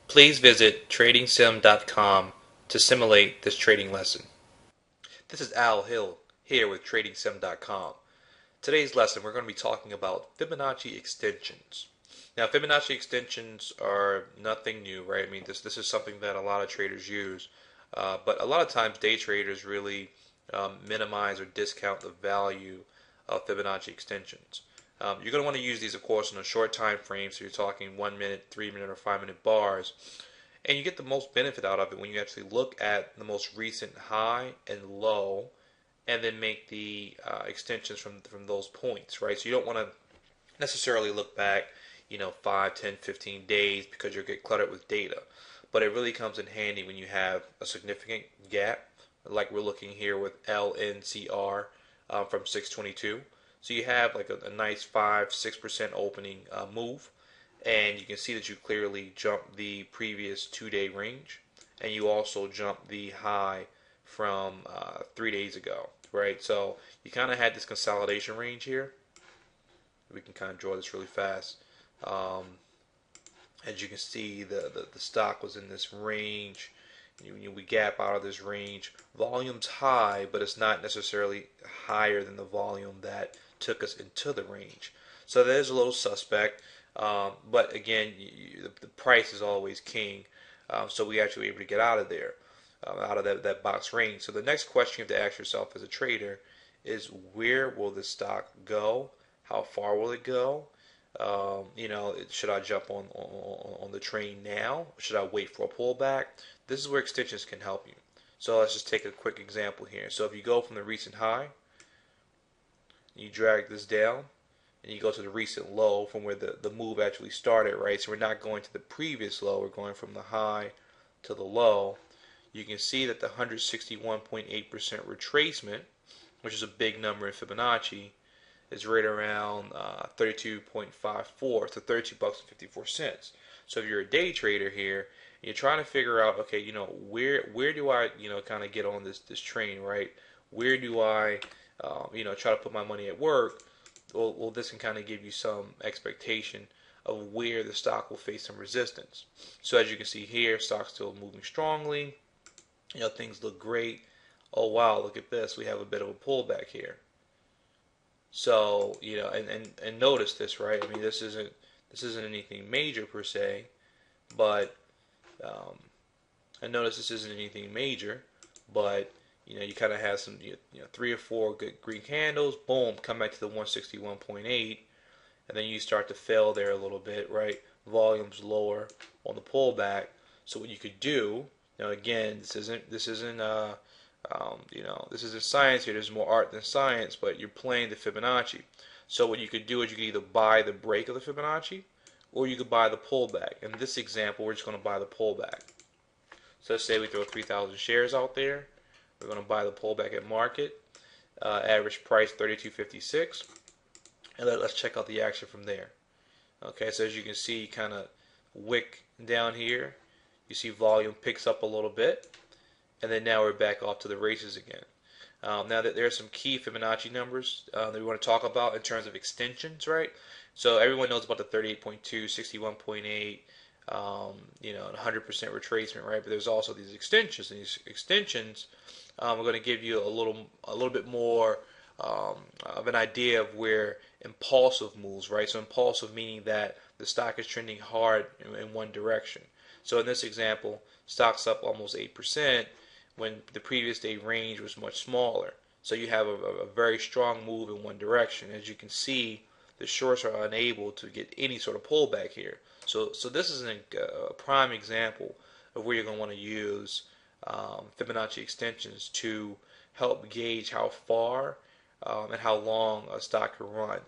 Please visit tradingsim.com to simulate this trading lesson. This is Al Hill here with tradingsim.com. Today's lesson we're going to be talking about Fibonacci extensions. Now Fibonacci extensions are nothing new, right? I mean this is something that a lot of traders use, but a lot of times day traders really minimize or discount the value of Fibonacci extensions. You're going to want to use these, of course, in a short time frame, so you're talking 1 minute, 3 minute, or 5 minute bars. And you get the most benefit out of it when you actually look at the most recent high and low and then make the extensions from those points, right? So you don't want to necessarily look back, 5, 10, 15 days because you'll get cluttered with data. But it really comes in handy when you have a significant gap, like we're looking here with LNCR from 622. So you have like a nice 5-6% opening move, and you can see that you clearly jumped the previous 2 day range, and you also jumped the high from 3 days ago, right? So you kind of had this consolidation range here. We can kind of draw this really fast. Um, as you can see, the stock was in this range. We gap out of this range. Volume's high, but it's not necessarily higher than the volume that took us into the range. So that is a little suspect. But again, the price is always king. So we actually were able to get out of there, out of that box range. So the next question you have to ask yourself as a trader is, where will this stock go? How far will it go? Should I jump on the train now? Should I wait for a pullback? This is where extensions can help you. So let's just take a quick example here. So if you go from the recent high, you drag this down, and you go to the recent low from where the move actually started, right? So we're not going to the previous low, we're going from the high to the low. You can see that the 161.8% retracement, which is a big number in Fibonacci, is right around 32.54, so 32 bucks and 54 cents. So if you're a day trader here, and you're trying to figure out, okay, where do I, kind of get on this train, right? Where do I, try to put my money at work? Well, this can kind of give you some expectation of where the stock will face some resistance. So as you can see here, stock's still moving strongly. Things look great. Oh wow, look at this. We have a bit of a pullback here. So, and notice this, right? I mean, this isn't anything major per se, but and notice this isn't anything major, but you kind of have some 3 or 4 good green candles. Boom, come back to the 161.8, and then you start to fail there a little bit, right? Volume's lower on the pullback. So what you could do, again, this isn't science here. There's more art than science, but you're playing the Fibonacci. So what you could do is you could either buy the break of the Fibonacci, or you could buy the pullback. In this example, we're just going to buy the pullback. So let's say we throw 3,000 shares out there. We're going to buy the pullback at market. Average price 32.56, and let's check out the action from there. Okay, so as you can see, kind of wick down here. You see volume picks up a little bit, and then now we're back off to the races again. Now that there are some key Fibonacci numbers that we want to talk about in terms of extensions, right? So everyone knows about the 38.2, 61.8, 100% retracement, right? But there's also these extensions, and these extensions are going to give you a little bit more of an idea of where impulsive moves, right? So impulsive meaning that the stock is trending hard in one direction. So in this example, stock's up almost 8% when the previous day range was much smaller. So you have a very strong move in one direction. As you can see, the shorts are unable to get any sort of pullback here. So this is a prime example of where you're going to want to use Fibonacci extensions to help gauge how far and how long a stock can run.